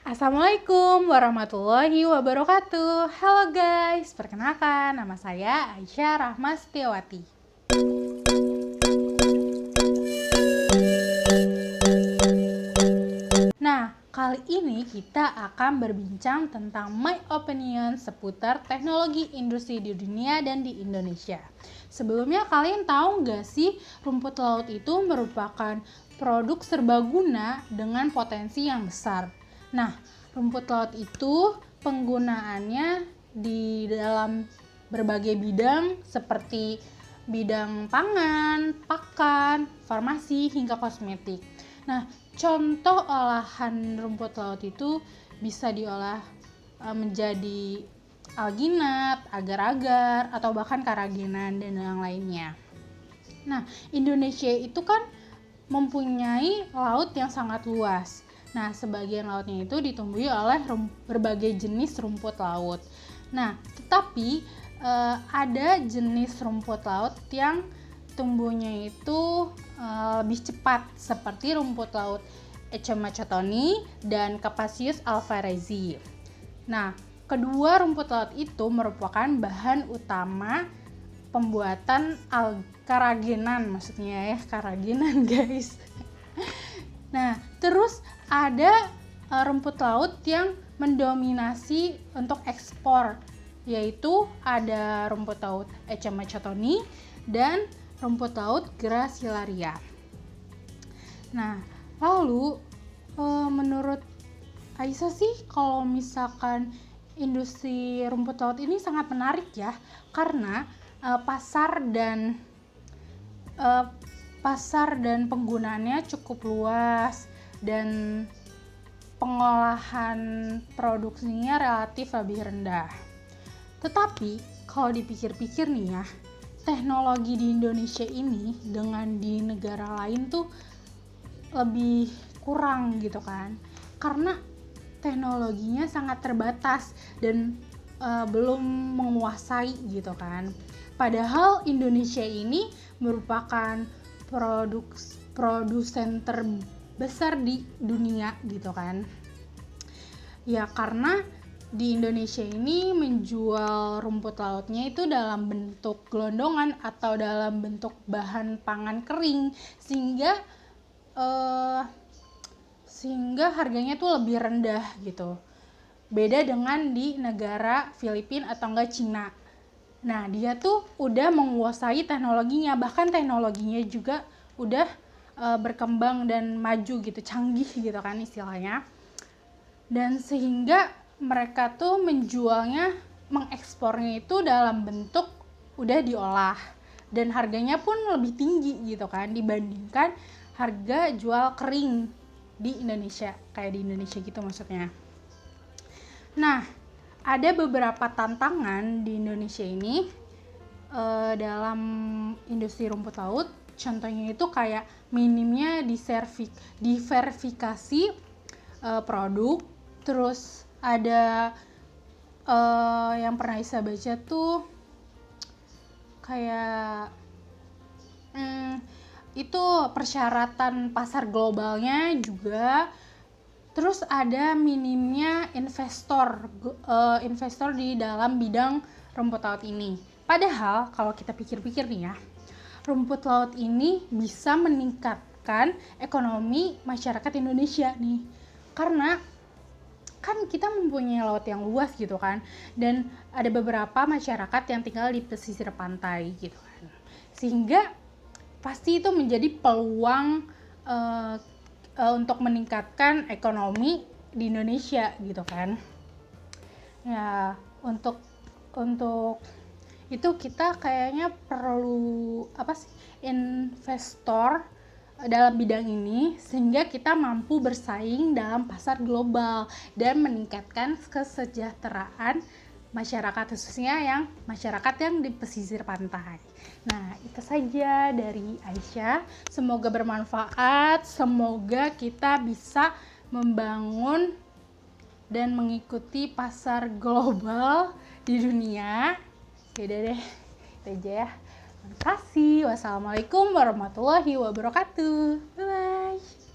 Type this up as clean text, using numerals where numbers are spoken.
Assalamualaikum warahmatullahi wabarakatuh. Halo guys, perkenalkan nama saya Aisyah Rahma Setiawati. Nah, kali ini kita akan berbincang tentang my opinion seputar teknologi industri di dunia dan di Indonesia. Sebelumnya kalian tahu nggak sih, rumput laut itu merupakan produk serbaguna dengan potensi yang besar. Nah, rumput laut itu penggunaannya di dalam berbagai bidang seperti bidang pangan, pakan, farmasi, hingga kosmetik. Nah, contoh olahan rumput laut itu bisa diolah menjadi alginat, agar-agar, atau bahkan kerajinan dan yang lainnya. Nah, Indonesia itu kan mempunyai laut yang sangat luas. Nah, sebagian lautnya itu ditumbuhi oleh berbagai jenis rumput laut. Nah, tetapi ada jenis rumput laut yang tumbuhnya itu lebih cepat, seperti rumput laut Echomachotoni dan Capacius alvarezi. Nah, kedua rumput laut itu merupakan bahan utama pembuatan kerajinan, maksudnya ya, kerajinan guys. Nah, terus ada rumput laut yang mendominasi untuk ekspor, yaitu ada rumput laut Echomachotoni dan rumput laut Gracilaria. Nah, lalu menurut Aisyah sih, kalau misalkan industri rumput laut ini sangat menarik ya, karena pasar dan penggunaannya cukup luas dan pengolahan produksinya relatif lebih rendah. Tetapi kalau dipikir-pikir nih ya, teknologi di Indonesia ini dengan di negara lain tuh lebih kurang gitu kan, karena teknologinya sangat terbatas dan belum menguasai gitu kan. Padahal Indonesia ini merupakan produsen terbesar di dunia gitu kan. Ya, karena di Indonesia ini menjual rumput lautnya itu dalam bentuk gelondongan atau dalam bentuk bahan pangan kering, sehingga harganya tuh lebih rendah gitu. Beda dengan di negara Filipina atau enggak Cina. Nah, dia tuh udah menguasai teknologinya, bahkan teknologinya juga udah berkembang dan maju gitu, canggih gitu kan istilahnya. Dan sehingga mereka tuh menjualnya, mengekspornya itu dalam bentuk udah diolah, dan harganya pun lebih tinggi gitu kan dibandingkan harga jual kering di Indonesia, kayak di Indonesia gitu maksudnya. Nah, ada beberapa tantangan di Indonesia ini dalam industri rumput laut. Contohnya itu kayak minimnya diverifikasi produk. Terus ada yang pernah saya baca tuh kayak itu persyaratan pasar globalnya juga. Terus ada minimnya investor di dalam bidang rumput laut ini. Padahal kalau kita pikir-pikir nih ya, rumput laut ini bisa meningkatkan ekonomi masyarakat Indonesia nih. Karena kan kita mempunyai laut yang luas gitu kan, dan ada beberapa masyarakat yang tinggal di pesisir pantai gitu kan. Sehingga pasti itu menjadi peluang untuk meningkatkan ekonomi di Indonesia gitu kan. Ya, untuk itu kita kayaknya perlu investor dalam bidang ini, sehingga kita mampu bersaing dalam pasar global dan meningkatkan kesejahteraan masyarakat, khususnya yang masyarakat yang di pesisir pantai. Nah, itu saja dari Aisyah. Semoga bermanfaat, semoga kita bisa membangun dan mengikuti pasar global di dunia. Yaudah deh, itu aja ya. Terima kasih. Wassalamualaikum warahmatullahi wabarakatuh. Bye-bye.